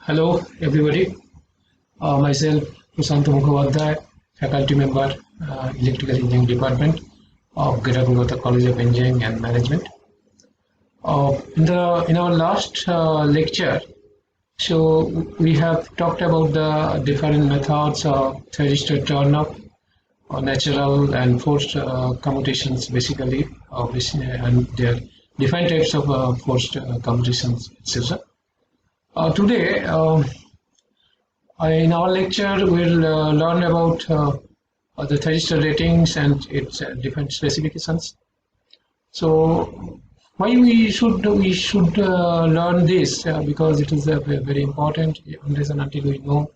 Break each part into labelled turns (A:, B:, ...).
A: Hello, everybody. Myself, Prashanto Mukhopadhyay, faculty member, Electrical Engineering Department of Greater Kolkata College of Engineering and Management. In our last lecture, so we have talked about the different methods of thyristor turn-up, natural and forced commutations, basically, and their different types of forced commutations, etc. Today, in our lecture, we'll learn about the thyristor ratings and its different specifications. So, why we should learn this? Because it is very important unless and until we know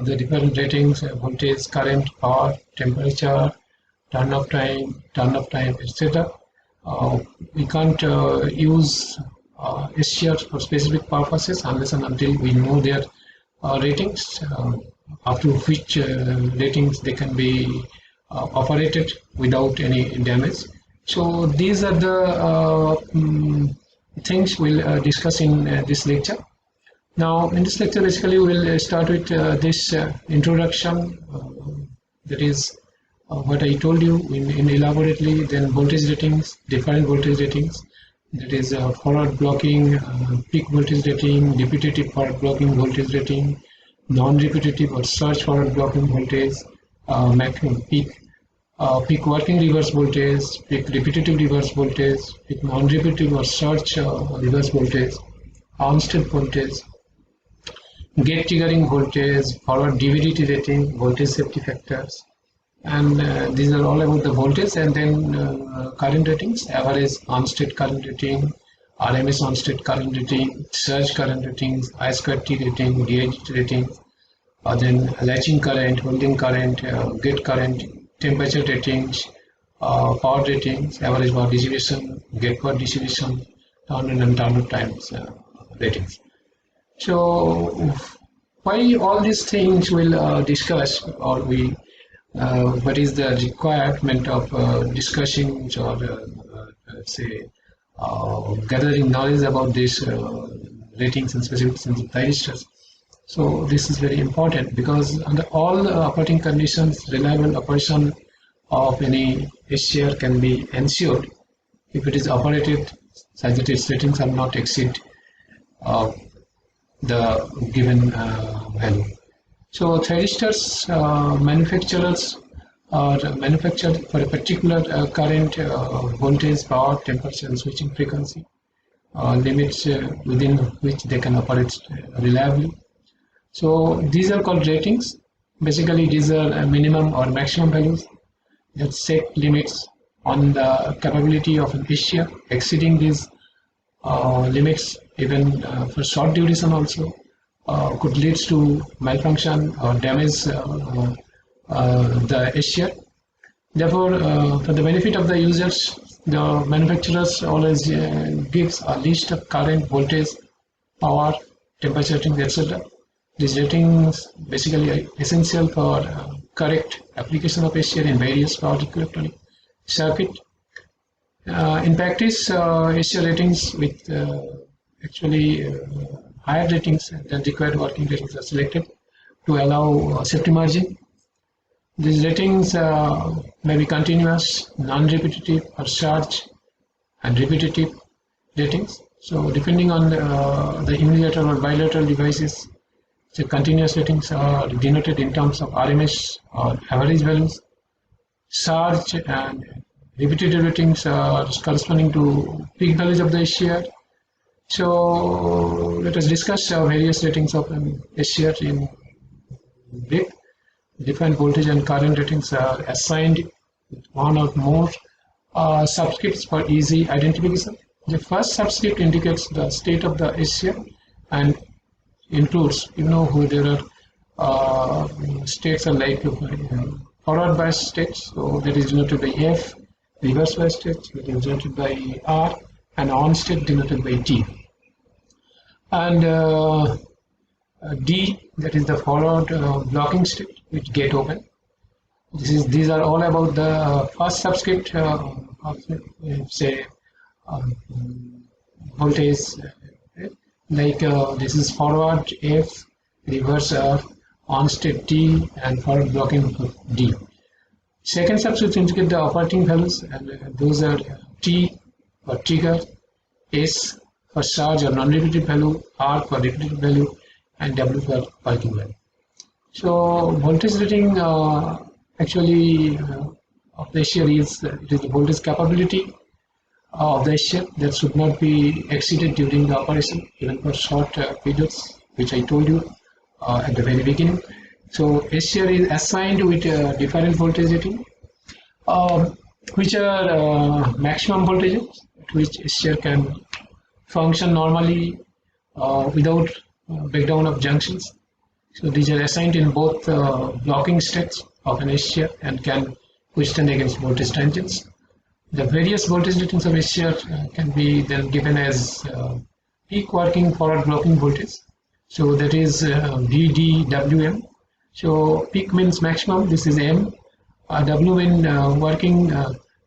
A: the different ratings, voltage, current, power, temperature, turn-up time, etc. We can't use SCR for specific purposes unless and until we know their ratings, up to which ratings they can be operated without any damage. So these are the things we'll discuss in this lecture. Now, in this lecture, basically, we'll start with this introduction. That is what I told you in elaborately. Then voltage ratings, different voltage ratings. That is forward blocking, peak voltage rating, repetitive forward blocking voltage rating, non-repetitive or surge forward blocking voltage, maximum peak working reverse voltage, peak repetitive reverse voltage, peak non-repetitive or surge reverse voltage, arm state voltage, gate triggering voltage, forward DVDT rating, voltage safety factors, and these are all about the voltage. And then current ratings, average on-state current rating, RMS on-state current rating, surge current ratings, I2T rating, DIGT rating, then latching current, holding current, gate current, temperature ratings, power ratings, average power dissipation, gate power dissipation, turn-on and turn-off times ratings. So why all these things we'll discuss, or we what is the requirement of discussing or say gathering knowledge about these ratings and specifications of thyristors. So this is very important because under all operating conditions, reliable operation of any SCR can be ensured if it is operated such that its ratings are not exceed the given value. So thyristors manufacturers are manufactured for a particular current, voltage, power, temperature, and switching frequency limits within which they can operate reliably. So these are called ratings. Basically, these are minimum or maximum values that set limits on the capability of an SCR. Exceeding these limits, even for short duration also, could lead to malfunction or damage the SCR. Therefore, for the benefit of the users, the manufacturers always gives a list of current, voltage, power, temperature ratings, etc. These ratings basically are essential for correct application of SCR in various power electronic circuit. In practice, SCR ratings with actually higher ratings than required working ratings are selected to allow safety margin. These ratings may be continuous, non-repetitive, or surge and repetitive ratings. So depending on the unilateral or bilateral devices, the continuous ratings are denoted in terms of RMS or average values. Surge and repetitive ratings are corresponding to peak values of the SCR. So let us discuss various ratings of an SCR in brief. Different voltage and current ratings are assigned with one or more subscripts for easy identification. The first subscript indicates the state of the SCR and includes, who there are states are like forward bias states, so that is denoted by F, reverse bias states that is denoted by R, and on state denoted by T. And D, that is the forward blocking state with gate open. These are all about the first subscript of say voltage. like this is forward F, reverse R, on state T, and forward blocking D. Second steps which indicate the operating values, and those are T for trigger, S for charge or non-repetitive value, R for repetitive value, and W for working value. So voltage rating actually of the SCR is it is the voltage capability of the SCR that should not be exceeded during the operation, even for short periods, which I told you at the very beginning. So SCR is assigned with different voltage rating, which are maximum voltages at which SCR can function normally without breakdown of junctions. So these are assigned in both blocking states of an SCR and can withstand against voltage tangents. The various voltage ratings of SCR can be then given as peak working forward blocking voltage. So that is VDWM. So peak means maximum, this is M. W means working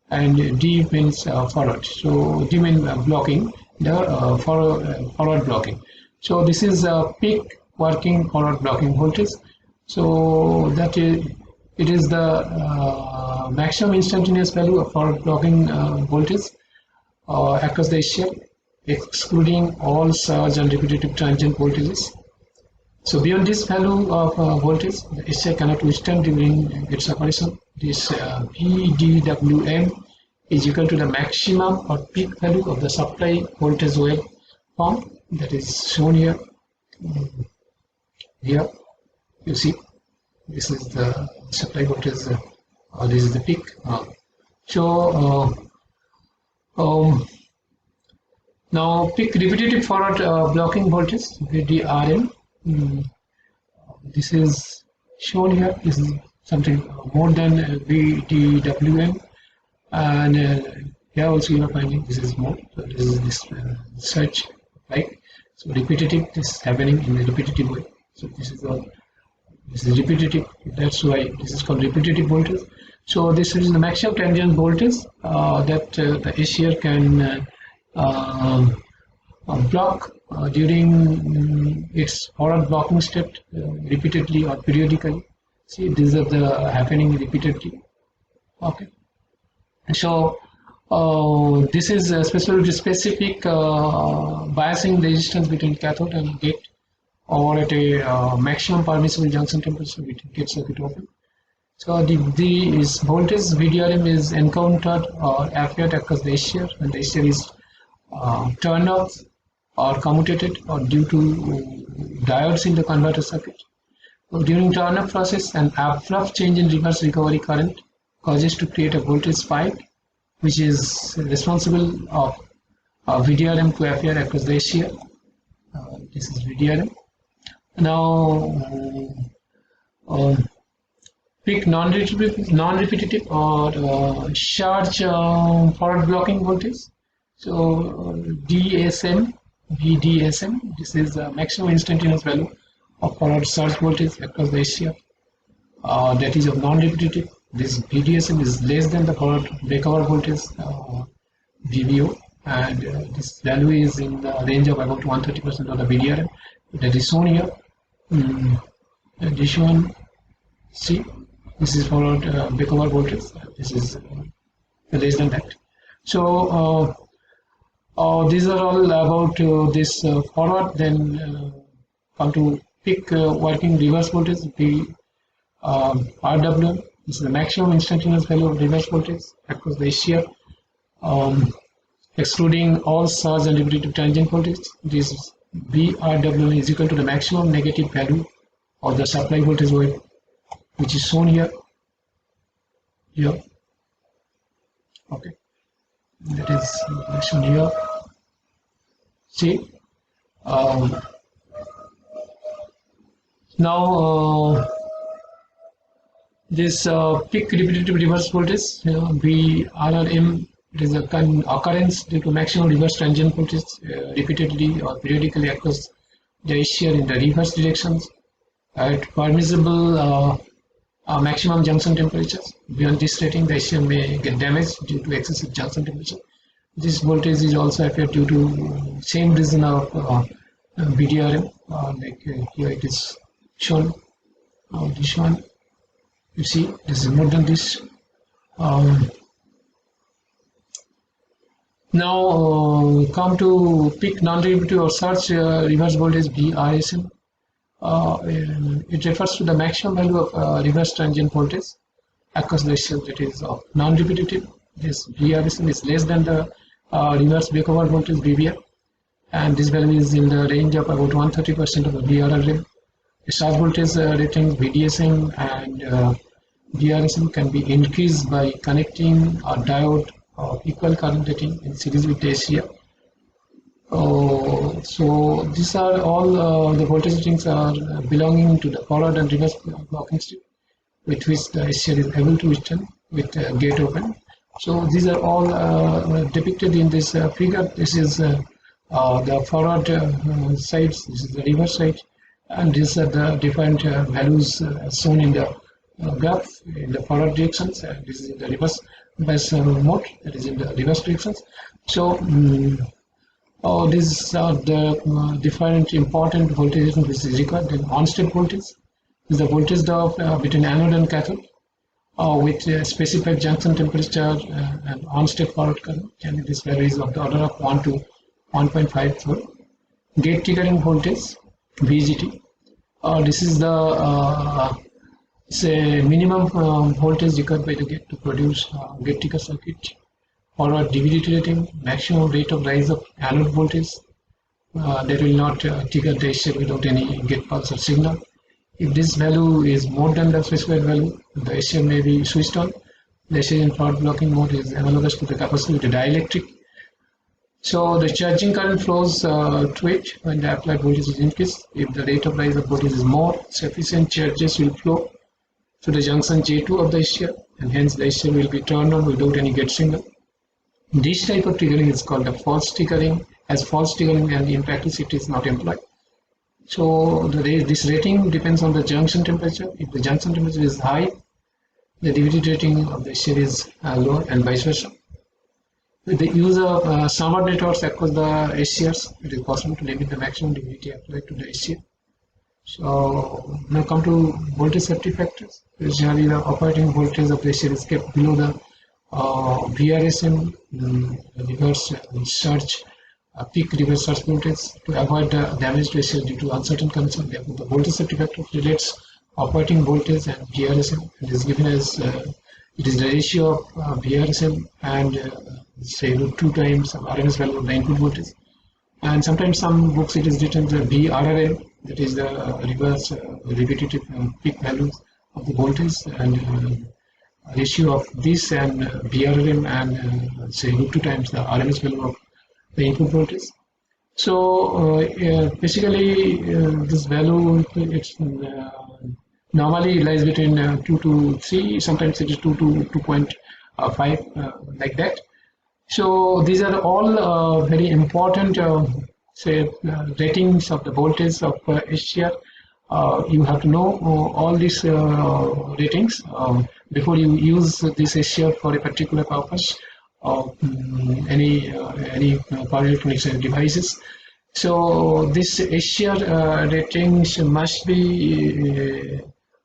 A: and D means forward. So D means blocking, the forward blocking. So this is peak working forward blocking voltage. So that is, it is the maximum instantaneous value of forward blocking voltage across the SCR, excluding all surge and repetitive transient voltages. So beyond this value of voltage, the SCR cannot withstand during its operation. This VDWM is equal to the maximum or peak value of the supply voltage waveform that is shown here. Here you see this is the supply voltage, this is the peak. Now peak repetitive forward blocking voltage VDRM. This is shown here. This is something more than VDWM, and here also you are finding this is more. So this is this search, right? So repetitive, this is happening in a repetitive way. So this is all. This is repetitive. That's why this is called repetitive voltage. So this is the maximum tangent voltage that the SCR can block during its forward blocking step repeatedly or periodically. See, these are the happening repeatedly. Okay. So this is specific biasing resistance between cathode and gate, or at a maximum permissible junction temperature between gate circuit open. So this voltage VDRM is encountered or appeared across the SCR when the SCR is turned off or commutated or due to diodes in the converter circuit. So during turn up process, an abrupt change in reverse recovery current causes to create a voltage spike, which is responsible of VDRM to appear across the SCR. This is VDRM. Now peak non-repetitive or charge forward blocking voltage. So DSM, VDSM, this is the maximum instantaneous value of forward surge voltage across the SCR. That is of non-repetitive. This VDSM is less than the forward breakover voltage VBO, and this value is in the range of about 130% of the VDRM. That is shown here. This one, see, this is forward breakover voltage. This is less than that. So these are all about this forward. Then come to peak working reverse voltage, the RWM. This is the maximum instantaneous value of reverse voltage across the SCR, excluding all surge and repetitive tangent voltage. This VRWM is equal to the maximum negative value of the supply voltage wave, which is shown here. Here, okay, that is shown here. See, now this peak repetitive reverse voltage VRRM, it is a occurrence due to maximum reverse tangent voltage repeatedly or periodically across the SCR in the reverse directions at permissible maximum junction temperatures. Beyond this rating, the SCR may get damaged due to excessive junction temperature. This voltage is also appeared due to same reason of BDRM, like here it is shown. This one, you see, this is more than this. Um, Now come to peak non-derivative or search reverse voltage VRSM. It refers to the maximum value of reverse transient voltage across the cell, that is non-repetitive. This VRSM is less than the reverse breakover voltage VBR, and this value is in the range of about 130% of the VRRM. The charge voltage rating VDSM and VRSM can be increased by connecting a diode of equal current rating in series with the SCR. So these are all the voltage ratings are belonging to the forward and reverse blocking state, with which the SCR is able to return with gate open. So these are all depicted in this figure. This is the forward sides, this is the reverse side, and these are the different values shown in the graph in the forward directions. This is in the reverse bias mode, that is in the reverse directions. So these are the different important voltages which is required. Then on-state voltage is the voltage drop between anode and cathode with specified junction temperature and on-state forward current, and this value is of the order of 1 to 1.54. Gate triggering voltage VGT. This is the say minimum voltage required by the gate to produce gate trigger circuit. Forward DVDT rating, maximum rate of rise of anode voltage that will not trigger the SCR without any gate pulse or signal. If this value is more than the specified value, the SCR may be switched on. The SCR in forward blocking mode is analogous to the capacitor with the dielectric. So the charging current flows to it when the applied voltage is increased. If the rate of rise of voltage is more, sufficient charges will flow to the junction J2 of the SCR, and hence the SCR will be turned on without any gate signal. This type of triggering is called a false triggering, as false triggering, and in practice it is not employed. So this rating depends on the junction temperature. If the junction temperature is high, the DVT rating of the SCR is lower, and vice versa. With the use of summer networks across the SCRs, it is possible to limit the maximum DVT applied to the SCR. So now come to voltage safety factors. Usually the operating voltage of the SCR is kept below the VRSM, reverse surge, peak reverse surge voltage to avoid the damage to SCR due to uncertain conditions. Therefore, the voltage safety factor relates operating voltage and VRSM, and is given as it is the ratio of VRSM and say √2 times RMS value of the input voltage. And sometimes some books it is written the VRRM, that is the reverse repetitive peak values of the voltage, and ratio of this and VRRM and say √2 times the RMS value of the input voltage. So basically this value it's normally lies between 2 to 3, sometimes it is 2 to 2.5 like that. So these are all very important say ratings of the voltage of SCR. You have to know all these ratings before you use this SCR for a particular purpose of any power electronics devices. So this SCR ratings must be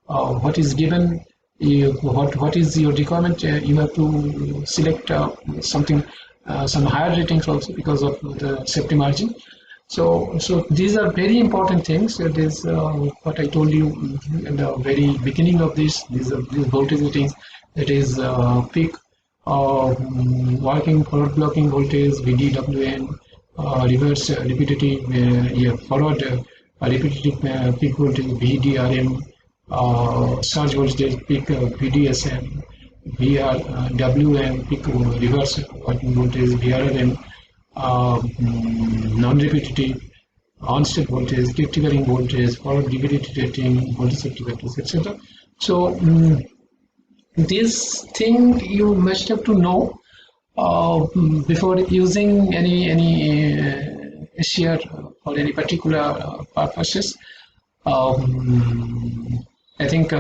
A: what is given. What is your requirement? You have to select something, some higher ratings also because of the safety margin. So these are very important things. That is what I told you in the very beginning of this. These voltage ratings. That is peak working forward blocking voltage VDWN, reverse repetitive forward repetitive peak voltage VDRM, surge voltage peak VDSM, WM peak reverse working voltage VRRM, non-repetitive on-state voltage, gate triggering voltage, forward DVT rating, voltage safety factors, etc. So this thing you must have to know before using any SCR for any particular purposes. I think you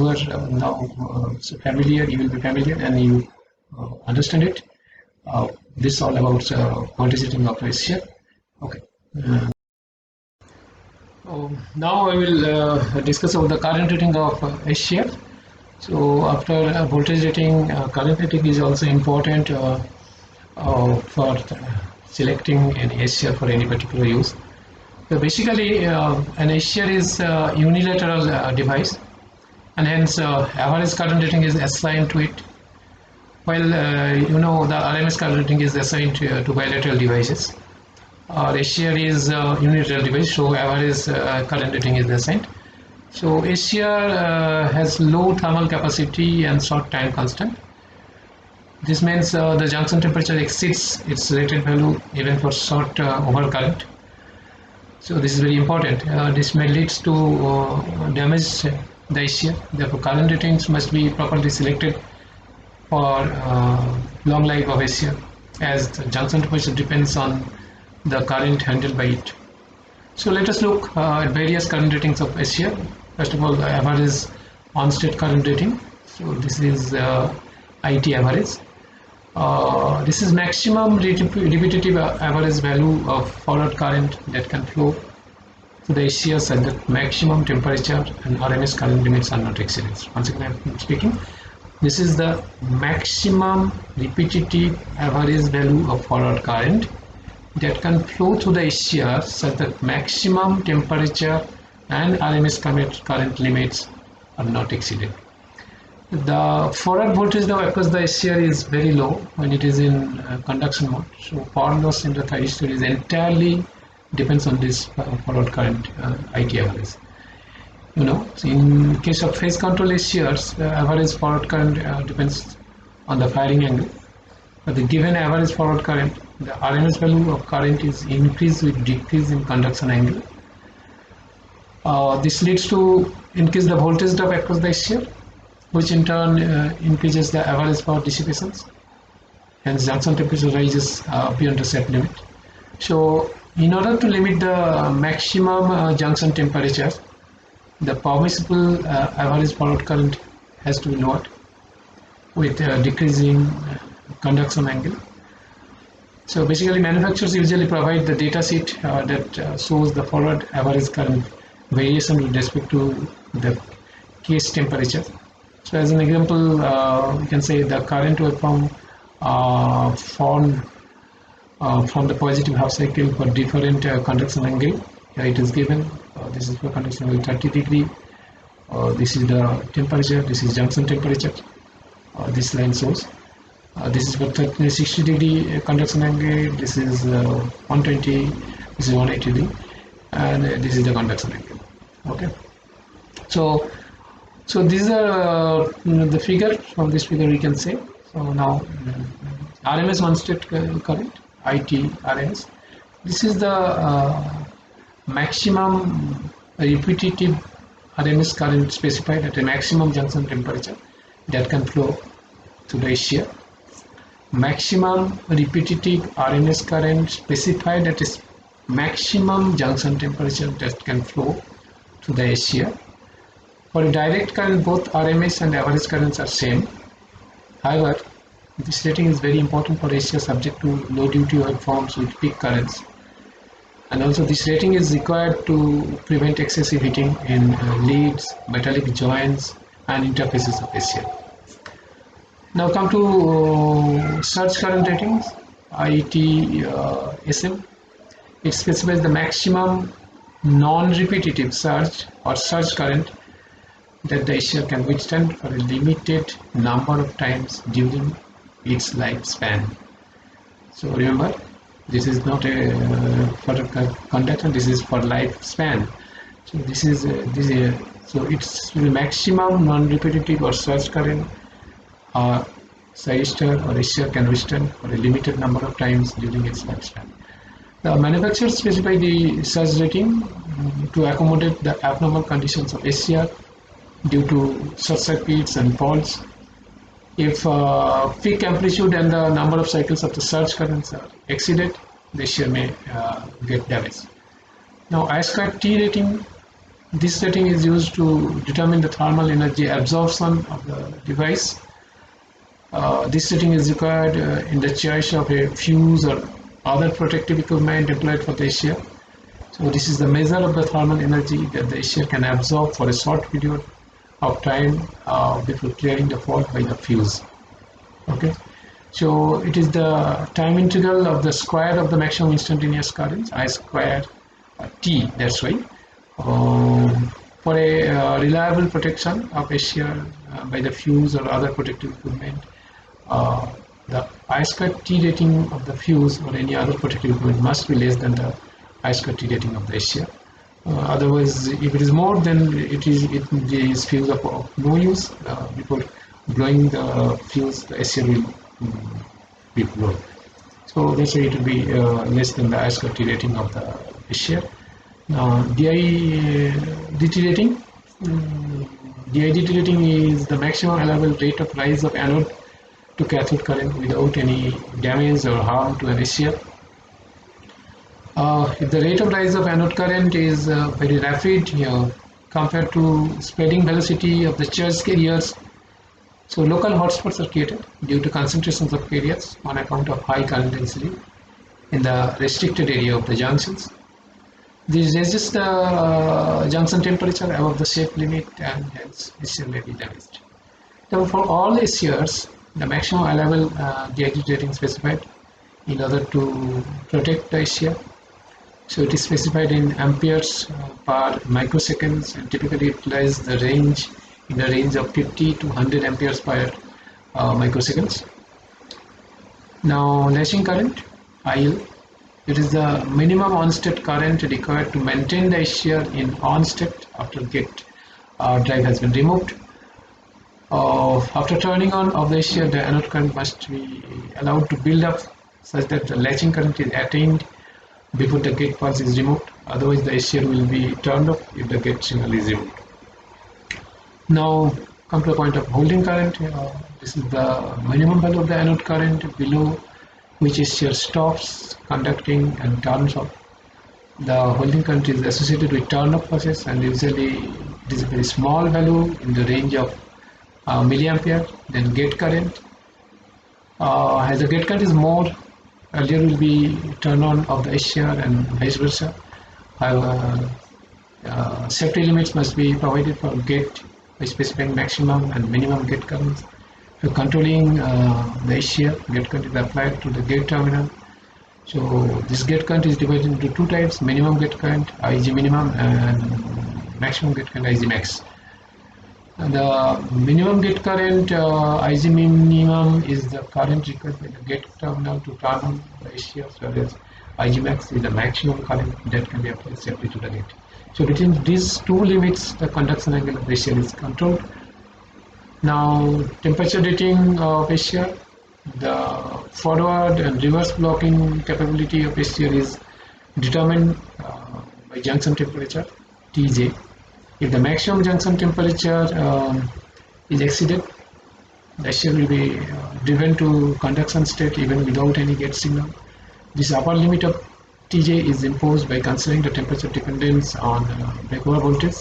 A: are now so familiar. You will be familiar and you understand it. This is all about voltage rating of SCR. Okay. Now I will discuss about the current rating of SCR. So after voltage rating, current rating is also important for selecting an SCR for any particular use. So basically, an SCR is a unilateral device, and hence average current rating is assigned to it. While the RMS current rating is assigned to bilateral devices. SCR is a unilateral device, so average current rating is assigned. So SCR has low thermal capacity and short time constant. This means the junction temperature exceeds its rated value even for short overcurrent. So this is very important. This may lead to damage the SCR. Therefore, current ratings must be properly selected for long life of SCR, as the junction temperature depends on the current handled by it. So let us look at various current ratings of SCR. First of all, the average on-state current rating. So this is IT average. This is maximum repetitive average value of forward current that can flow to the SCR such that maximum temperature and RMS current limits are not exceeded. Once again, I'm speaking. This is the maximum repetitive average value of forward current that can flow through the SCR such that maximum temperature and RMS current limits are not exceeded. The forward voltage now across the SCR is very low when it is in conduction mode. So power loss in the thyristor is entirely depends on this forward current IT average. So in case of phase control SCRs, the average forward current depends on the firing angle. But the given average forward current, the RMS value of current is increased with decrease in conduction angle. This leads to increase the voltage drop across the SCR, which in turn increases the average power dissipations. Hence, junction temperature rises beyond the set limit. So, in order to limit the maximum junction temperature, the permissible average forward current has to be lowered with decreasing conduction angle. So basically, manufacturers usually provide the data sheet that shows the forward average current variation with respect to the case temperature. So as an example, we can say the current waveform formed from the positive half cycle for different conduction angle. Here it is given. This is for conduction angle 30 degree. This is the temperature. This is junction temperature. This line shows. This is for 60 degree conduction angle. This is 120. This is 180 degree, and this is the conduction angle. Okay. So these are the figure. From this figure we can say. So now RMS on-state current, IT RMS. This is the maximum repetitive RMS current specified at a maximum junction temperature that can flow to the SCR. Maximum repetitive RMS current specified at a maximum junction temperature that can flow to the SCR. For a direct current, both RMS and average currents are same. However, this rating is very important for SCR subject to low duty waveforms with peak currents. And also this rating is required to prevent excessive heating in leads, metallic joints and interfaces of SCR. Now come to surge current ratings, ITSM. It specifies the maximum non-repetitive surge or surge current that the SCR can withstand for a limited number of times during its lifespan. So remember, this is not for conduction, this is for lifespan. So so it's the maximum non-repetitive or surge current thyristor or SCR can withstand for a limited number of times during its lifespan. The manufacturers specify the surge rating to accommodate the abnormal conditions of SCR due to short circuits and faults. If peak amplitude and the number of cycles of the surge currents are exceeded, the SCR may get damaged. Now, I2T rating, this rating is used to determine the thermal energy absorption of the device. This rating is required in the choice of a fuse or other protective equipment employed for the HCR. So this is the measure of the thermal energy that the HCR can absorb for a short period of time before clearing the fault by the fuse. Okay, so it is the time integral of the square of the maximum instantaneous current, I square T, that's right. For a reliable protection of HCR by the fuse or other protective equipment, the I square T rating of the fuse or any other protective equipment must be less than the I square T rating of the HCR. Otherwise, if it is more, then it is fuse of no use. Before blowing the fuse, the HCR will be blown. So that's why it will be less than the I square T rating of the HCR. DIDT rating. DIDT rating is the maximum allowable rate of rise of anode to cathode current without any damage or harm to an HCR. If the rate of rise of anode current is very rapid compared to spreading velocity of the charge carriers, so local hotspots are created due to concentrations of carriers on account of high current density in the restricted area of the junctions. This raises the junction temperature above the safe limit and hence HCR may be damaged. So for all HCRs, the maximum allowable DIDT rating specified in order to protect the HCR. So it is specified in amperes per microseconds and typically it lies in the range of 50 to 100 amperes per microseconds. Now latching current, IL. It is the minimum on-state current required to maintain the HCR in on-state after gate drive has been removed. After turning on of the HCR, the anode current must be allowed to build up such that the latching current is attained before the gate pulse is removed. Otherwise, the HCR will be turned off if the gate signal is removed. Now, come to a point of holding current. This is the minimum value of the anode current below which HCR stops conducting and turns off. The holding current is associated with turn-off process and usually it is a very small value in the range of milliampere. Then gate current. As the gate current is more, earlier will be turn on of the HCR and vice versa. Safety limits must be provided for gate by specifying maximum and minimum gate currents. So controlling the HCR, gate current is applied to the gate terminal. So this gate current is divided into two types: minimum gate current IG minimum and maximum gate current IG max. And the minimum gate current IG minimum is the current required by the gate terminal to turn on the HCR, whereas IG max is the maximum current that can be applied safely to the gate. So between these two limits, the conduction angle of the HCR is controlled. Now temperature rating of HCR, the forward and reverse blocking capability of HCR is determined by junction temperature Tj. If the maximum junction temperature is exceeded, the HCR will be driven to conduction state even without any gate signal. This upper limit of Tj is imposed by considering the temperature dependence on breakover voltage,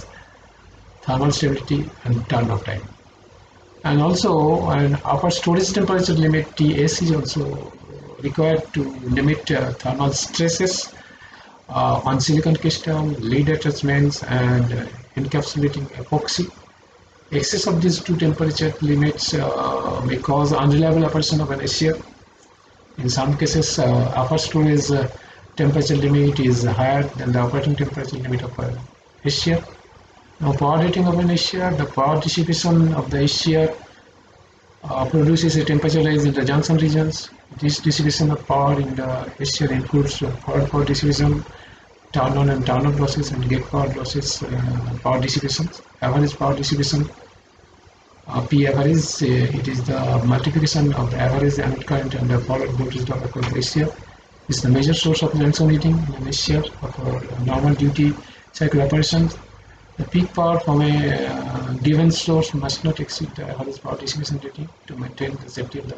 A: thermal stability and turn-off time. And also an upper storage temperature limit Ts is also required to limit thermal stresses on silicon crystal, lead attachments and encapsulating epoxy. Excess of these two temperature limits may cause unreliable operation of an HCR. In some cases, upper storage temperature limit is higher than the operating temperature limit of a HCR. Now, power rating of an HCR, the power dissipation of the HCR produces a temperature rise in the junction regions. This dissipation of power in the HCR includes forward power dissipation, turn on and turn off losses, and gate power losses, power dissipation. Average power dissipation, P average, it is the multiplication of the average anode current and the forward voltage drop across the HCR. This is the major source of junction heating in HCR for normal duty cycle operations. The peak power from a given source must not exceed the average power dissipation rating to maintain the safety of the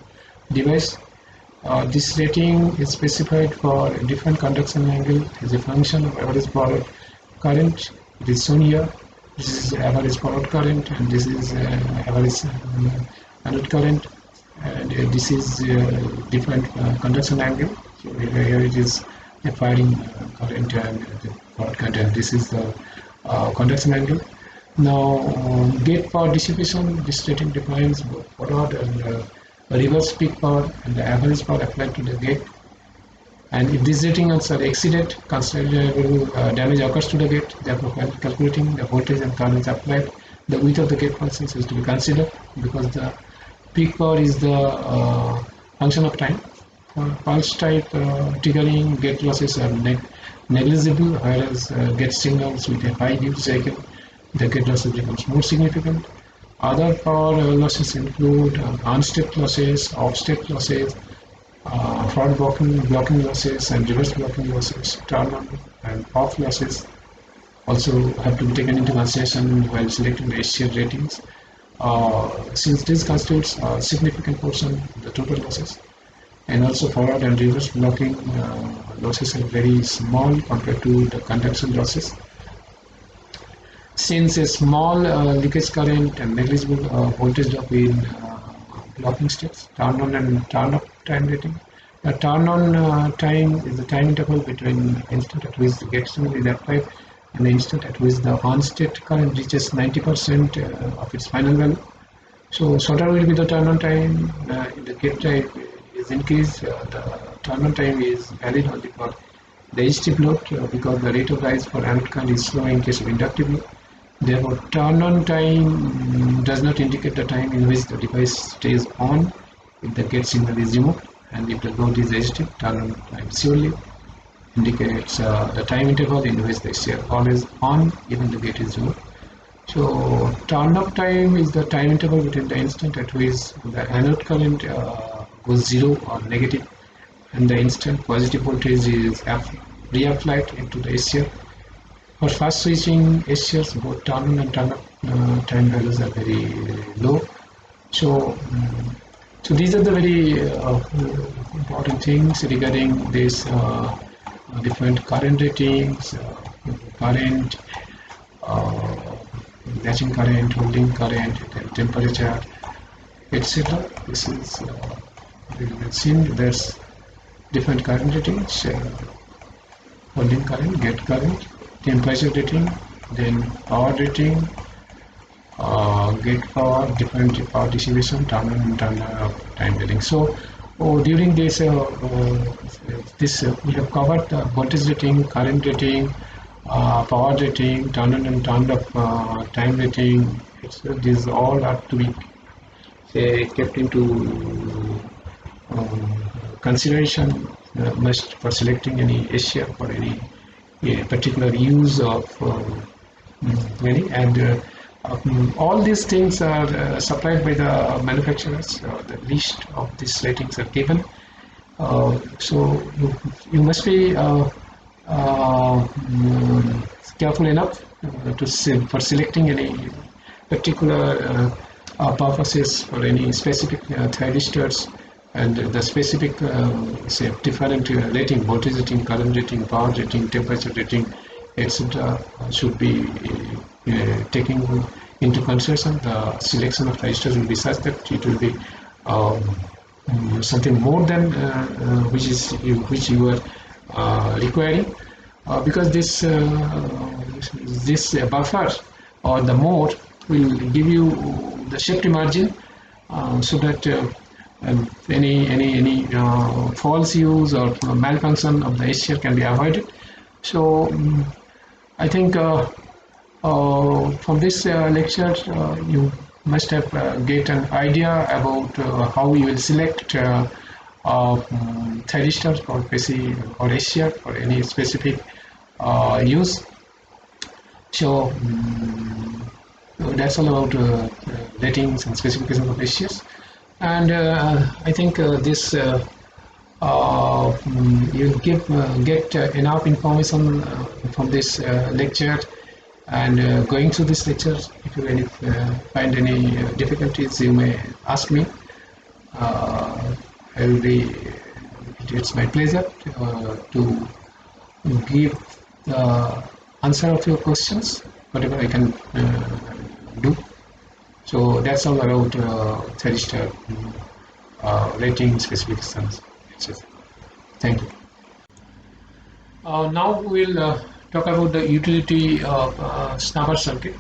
A: device. This rating is specified for a different conduction angle as a function of average power current. It is shown here. This is average forward current and this is average anode current, and this is different conduction angle. So here it is the firing current and the forward current, and this is the conduction angle. Now gate power dissipation, this rating defines both forward and reverse peak power and the average power applied to the gate. And if these ratings are exceeded, considerable damage occurs to the gate. Therefore, while calculating the voltage and current applied, the width of the gate functions is to be considered, because the peak power is the function of time. For pulse type triggering, gate losses are negligible, whereas gate signals with a high duty cycle, the gate losses becomes more significant. Other power losses include unstepped losses, off-step losses, forward blocking losses and reverse blocking losses, turn on and off losses also have to be taken into consideration while selecting the SCR ratings, since this constitutes a significant portion of the total losses. And also forward and reverse blocking losses are very small compared to the conduction losses. Since a small leakage current and negligible voltage drop in blocking steps, turn on and turn off time rating. The turn on time is the time interval between the instant at which the gate signal is applied and the instant at which the on-state current reaches 90% of its final value. So shorter will be the turn on time. If the gate type is increased, the turn on time is valid only for the resistive load, because the rate of rise for anode current is slow in case of inductive load. Therefore, turn on time does not indicate the time in which the device stays on if the gate signal is removed, and if the load is resistive, turn on time surely indicates the time interval in which the SCR call is on even the gate is removed. So turn off time is the time interval between the instant at which the anode current goes zero or negative and the instant positive voltage is reapplied into the SCR. For fast switching SCRs, both turn on and turn off time values are very low. So these are the very important things regarding this different current ratings, current, latching current, holding current, temperature, etc. This is you have seen there's different current ratings, holding current, gate current, temperature rating, then power rating, gate power, different power dissipation, turn on and turn off time rating. So during this we have covered voltage rating, current rating, power rating, turn on and turn off time rating. These all have to be kept into consideration must for selecting any SCR for any particular use of many, and all these things are supplied by the manufacturers. The list of these ratings are given. So you must be careful enough for selecting any particular purposes for any specific thyristors, and the specific say different rating, voltage rating, current rating, power rating, temperature rating, etc. should be taking into consideration. The selection of thyristors will be such that it will be something more than which you are requiring, because this buffer or the mode will give you the safety margin, so that any false use or malfunction of the SCR can be avoided. So I think from this lecture you must have get an idea about how you will select thyristors for PC or SCR for any specific use. So that's all about ratings and specifications of SCRs. And I think this you'll get enough information from this lecture, and going through this lecture. If you find any difficulties, you may ask me. It's my pleasure to give the answer of your questions, whatever I can do. So that's all about thyristor rating specifications, etc. Thank you. Now we'll talk about the utility of snubber circuit.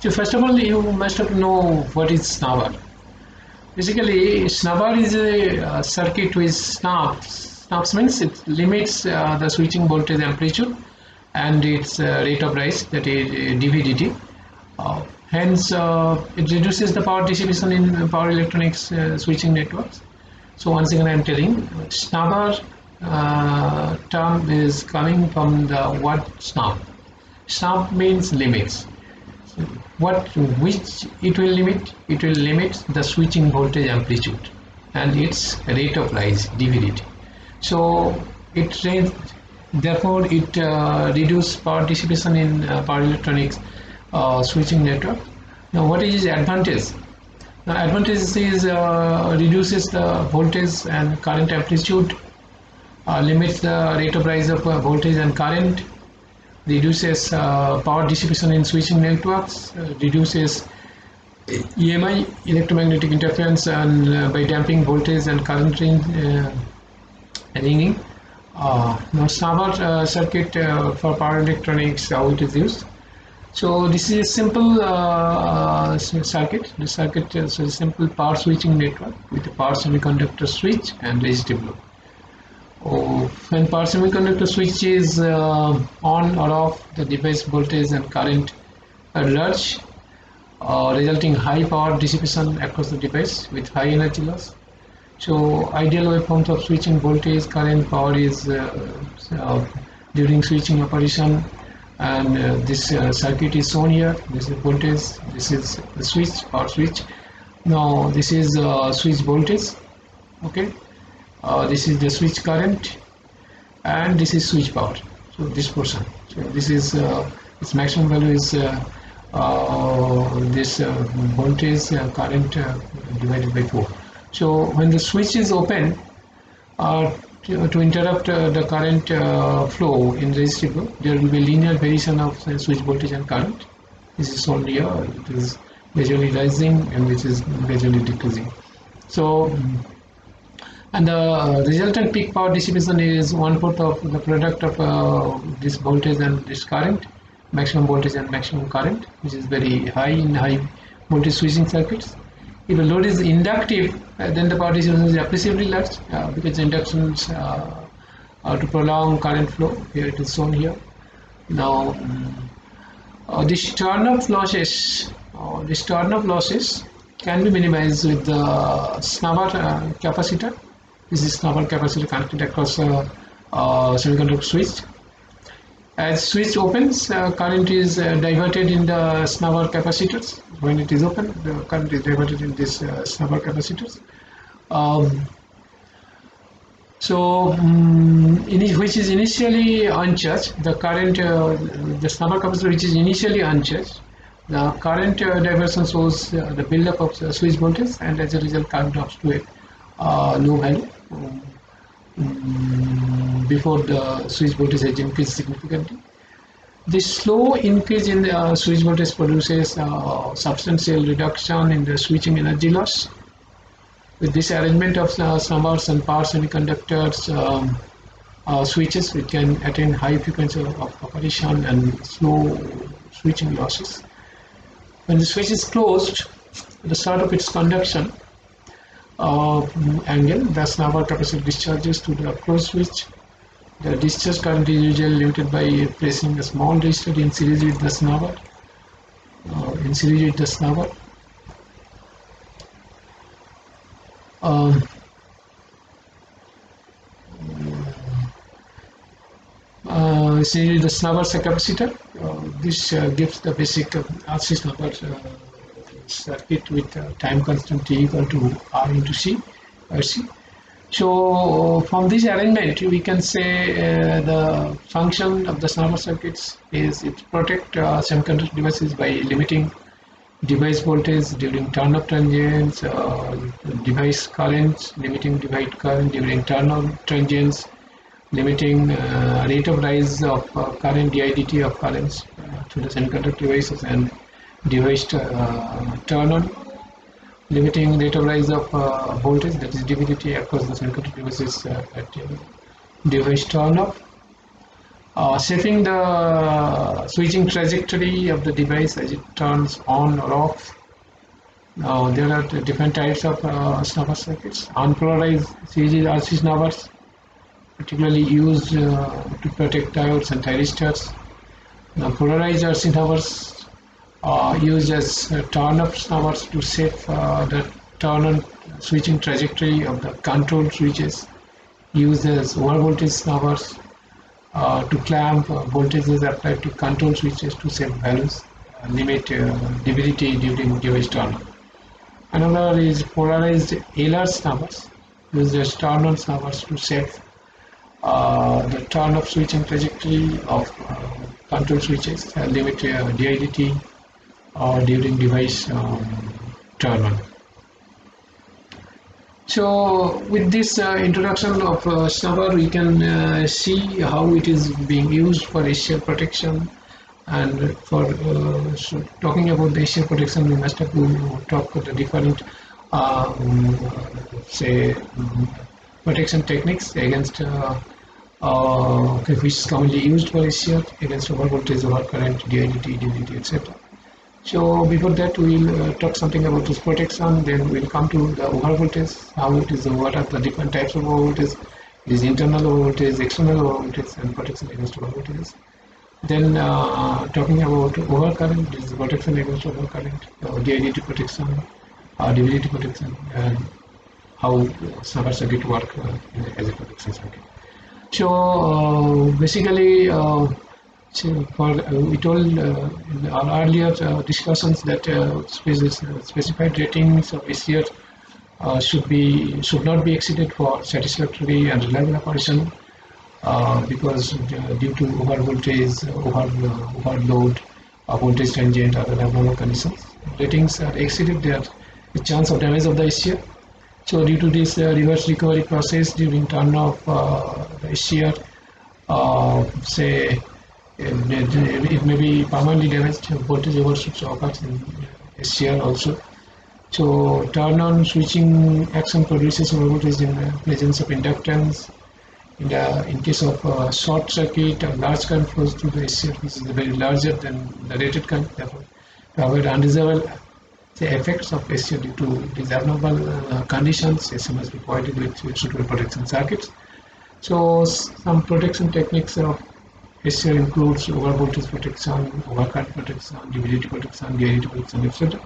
A: So first of all, you must have know what is snubber. Basically, snubber is a circuit with snubs. Snubs means it limits the switching voltage amplitude and its rate of rise, that is DVDT. Hence, it reduces the power dissipation in power electronics switching networks. So once again, I am telling, snubber term is coming from the word snub. Snub means limits. Which it will limit? It will limit the switching voltage amplitude and its rate of rise, DVDT. So therefore it reduces power dissipation in power electronics switching network. Now what is its advantage? The advantage is reduces the voltage and current amplitude, limits the rate of rise of voltage and current, reduces power dissipation in switching networks, reduces EMI, electromagnetic interference, and by damping voltage and current ringing. Now snubber circuit for power electronics, how it is used. So this is a simple circuit. The circuit is a simple power switching network with a power semiconductor switch and resistive load. When power semiconductor switch is on or off, the device voltage and current are large, resulting high power dissipation across the device with high energy loss. So ideal waveforms of switching voltage, current, power is during switching operation, and this circuit is shown here. This is voltage, this is the switch, power switch. Now this is switch voltage, okay. This is the switch current, and this is switch power. So this portion. So this is its maximum value is this voltage current divided by 4. So when the switch is open, to interrupt the current flow in resistive load, there will be linear variation of switch voltage and current. This is shown here. It is gradually rising and which is gradually decreasing. So and the resultant peak power dissipation is 1/4 of the product of this voltage and this current, maximum voltage and maximum current, which is very high in high voltage switching circuits. If the load is inductive, then the power dissipation is appreciably large because inductions to prolong current flow. Here it is shown here. Now this turn-off losses, can be minimized with the snubber capacitor. This is snubber capacitor connected across semiconductor switch. As switch opens, current is diverted in the snubber capacitors. When it is open, the current is diverted in this snubber capacitors. Which is initially uncharged, the current, the snubber capacitor which is initially uncharged, the current diversion shows the buildup of the switch voltage, and as a result, current drops to a low value before the switch voltage has increased significantly. This slow increase in the switch voltage produces substantial reduction in the switching energy loss. With this arrangement of snubbers and power semiconductors switches, we can attain high frequency of operation and slow switching losses. When the switch is closed, at the start of its conduction angle, the snubber capacitor discharges to the closed switch. The discharge current is usually limited by placing a small resistor in series with the snubber. Series the snubber capacitor. This gives the basic RC snubber circuit with time constant T equal to R into C, RC. So from this arrangement, we can say the function of the snubber circuits is it protect semiconductor devices by limiting device voltage during turn-off transients, device currents, limiting device current during turn-on transients, limiting rate of rise of current DIDT of currents to the semiconductor devices and device turn-on, limiting rate of rise of voltage, that is DVDT, across the semiconductor devices at device turn-off. Shaping the switching trajectory of the device as it turns on or off. There are different types of snubber circuits. Unpolarized series RC snubbers, particularly used to protect diodes and thyristors. Now, polarized RC snubbers used as turn-up snubbers to shape the turn-on switching trajectory of the control switches. Used as over-voltage snubbers to clamp voltages applied to control switches to set values, limit debility during device turn-on. Another is polarized LR snubbers, used as turn-on snubbers to set the turn-off switching trajectory of control switches, limit DIDT during device turn-on. So with this introduction of snubber, we can see how it is being used for ACL protection. And for talking about the ACL protection, we must have to talk about the different, protection techniques against which is commonly used for ACL against over voltage, over current, DIDT, DVT, etc. So before that, we'll talk something about this protection. Then we'll come to the over voltage, how it is, what are the different types of over voltage. It is internal over voltage, external over voltage, and protection against over voltages. Then talking about over current, this is protection against over current, DIDT protection, DVT protection, and how snubber circuit work as a protection circuit. So basically. We told in our earlier discussions that specified ratings of ACL should not be exceeded for satisfactory and reliable operation because due to over voltage, overload, voltage tangent, other abnormal conditions, ratings are exceeded. There the chance of damage of the ACL. So due to this reverse recovery process during turn off the ACL, it may be permanently damaged. Voltage overshoots occurs in SCR also. So turn-on switching action produces over voltage in the presence of inductance. In case of short circuit, a large current flows through the SCR, which is very larger than the rated current. Therefore, to avoid undesirable effects of SCR due to these abnormal conditions, SCR must be provided with suitable protection circuits. So some protection techniques of SCR includes over voltage protection, over current protection, DVT protection, DIDT protection, etc.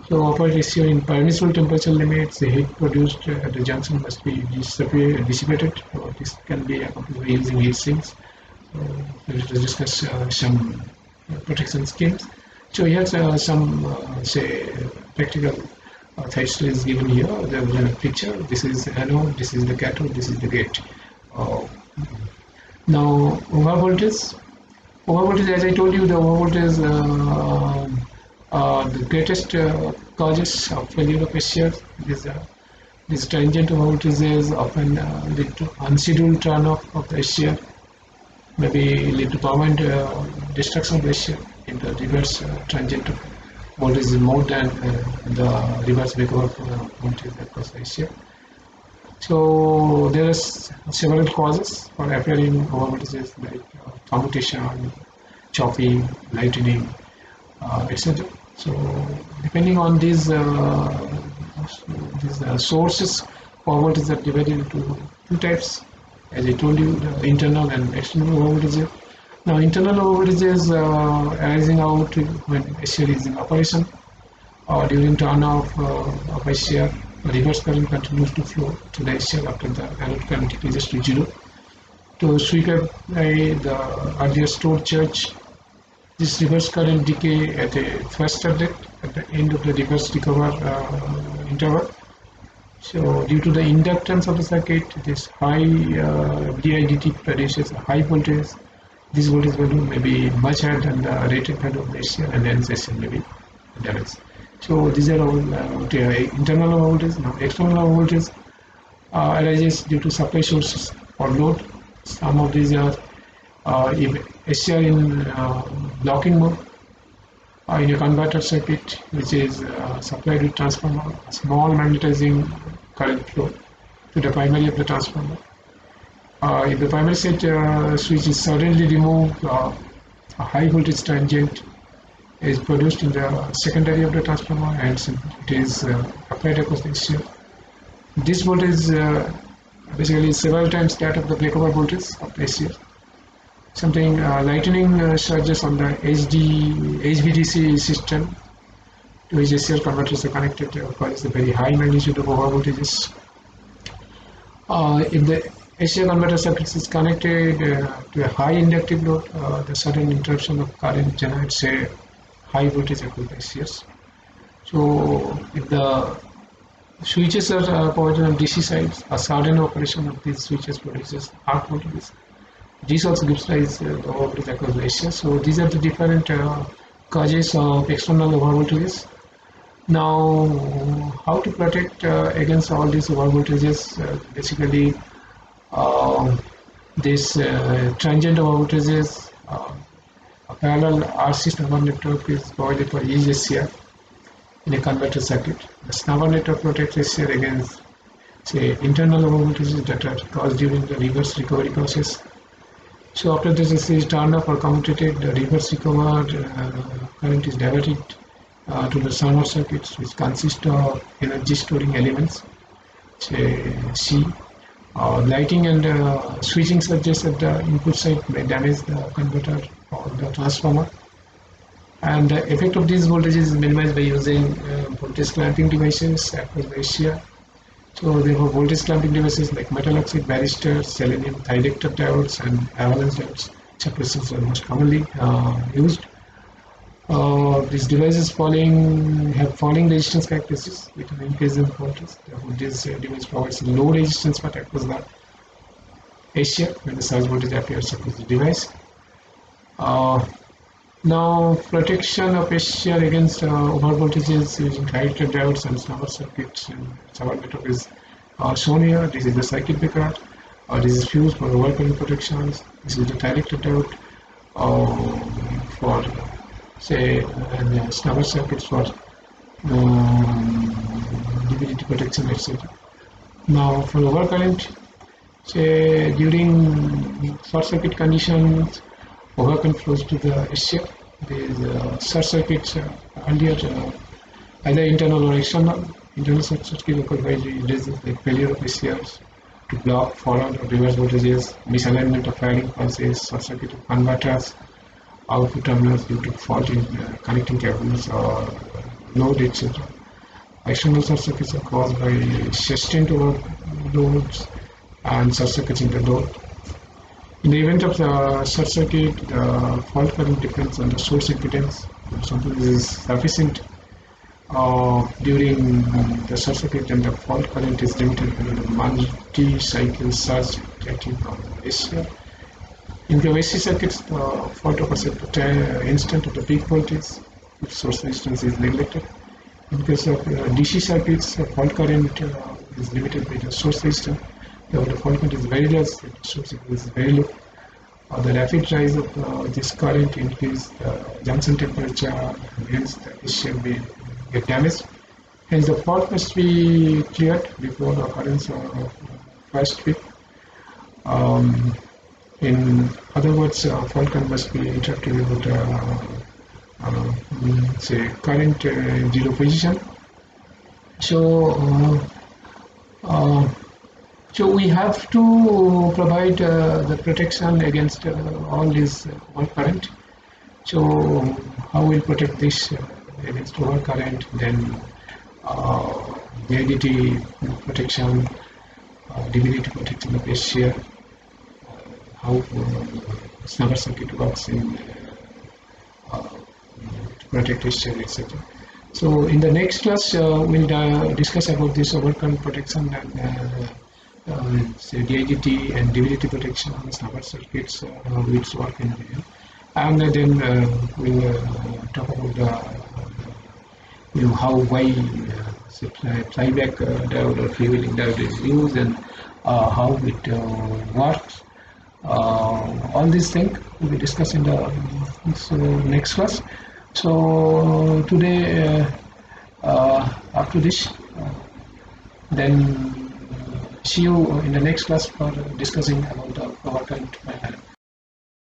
A: So operate SCR in permissible temperature limits. The heat produced at the junction must be dissipated. So this can be accomplished by using heat sinks. So let us discuss some protection schemes. So here's some practical thyristor is given here. There is a picture. This is the anode, this is the cathode, this is the gate. Now, over voltage, as I told you, the over voltage the greatest causes of failure of SCR. This tangent over voltages often lead to unscheduled turn off of the SCR, maybe lead to permanent destruction of the SCR in the reverse tangent of voltage is more than the reverse breakover voltage across the SCR. So there are several causes for appearing over voltages like commutation, chopping, lightning, etc. So depending on these sources, over voltages are divided into two types. As I told you, the internal and external over voltages. Now internal over voltages arising out when SCR is in operation or during turn off of SCR. Reverse current continues to flow to the SCR after the anode current decreases to zero. To sweep away the earlier stored charge, this reverse current decay at a faster rate at the end of the reverse recover interval. So due to the inductance of the circuit, this high DIDT produces a high voltage. This voltage value may be much higher than the rated value of the SCR, and hence SCR may be damaged. So these are all internal over voltage. Now external over voltage arises due to supply sources or load. Some of these are SCR in blocking mode in a converter circuit which is supplied with transformer, a small magnetizing current flow to the primary of the transformer. If the primary set switch is suddenly removed, a high voltage tangent is produced in the secondary of the transformer, and it is applied across the SCR. This voltage basically is several times that of the breakover voltage of the SCR. Something lightning surges on the HVDC system to which SCR converters are connected causes a very high magnitude of over voltages. If the SCR converter circuit is connected to a high inductive load, the sudden interruption of current generates a high voltage across the SCRs. So if the switches are powered on DC sides, a sudden operation of these switches produces arc voltages. This also gives rise to the overvoltage across the SCR. So these are the different causes of external overvoltages. Now, how to protect against all these overvoltages? Basically, this transient overvoltages, a parallel RC snubber network is provided for each SCR in a converter circuit. The snubber network protects SCR against, say, internal overvoltages that are caused during the reverse recovery process. So after this SCR is turned off or commutated, the reverse recovered current is diverted to the snubber circuits, which consist of energy storing elements, say C. Lighting and switching surges at the input side may damage the converter or the transformer. And the effect of these voltages is minimized by using voltage clamping devices across the SCR. So therefore, voltage clamping devices like metal oxide varistors, selenium thyrector diodes, and avalanche diodes, suppressors are most commonly used. These devices have falling resistance characteristics with an increase in voltage. Therefore, this device provides low resistance path across the SCR when the surge voltage appears across the device. Now, protection of SCR against overvoltages using thyrector diodes and snubber circuits and snubber network is shown here. This is the circuit breaker. This is fused for overcurrent protections. This is the thyrector diode for, say, and snubber circuits for DVT protection, etc. Now, for overcurrent, say during short circuit conditions, overcurrent flows to the SCR. These short circuits earlier either internal or external. Internal short circuit occurred by reasons like failure of SCRs to block forward or reverse voltages, misalignment of firing pulses, short circuit of converters, output terminals due to fault in connecting cables or load, etc. External short circuits are caused by sustained overloads and short circuits in the load. In the event of the short circuit, the fault current depends on the source impedance. If something is sufficient during the short circuit, then the fault current is limited below the multi-cycle surge rating of the SCR. In the AC circuits, the fault occurs at the instant of the peak voltage if source resistance is neglected. In case of DC circuits, the fault current is limited by the source resistance. The fault current is very large, the source is very low. The rapid rise of this current increases the junction temperature, and hence the SCR may get damaged. Hence the fault must be cleared before the occurrence of first peak. In other words, fault current must be interrupted with say current zero position. So we have to provide the protection against all these overcurrent. So how we'll protect this against overcurrent? Then VIDT protection, DVT protection of SCR, how snubber circuit works in to protect SCR, etc. So in the next class, we'll discuss about this overcurrent protection and say DIGT and DVT protection on snubber circuits, which work in real. And then we'll talk about the why flyback diode or freewheeling diode is used and how it works. All these things will be discussed in the next class. So today, after this, then see you in the next class for discussing about the PowerPoint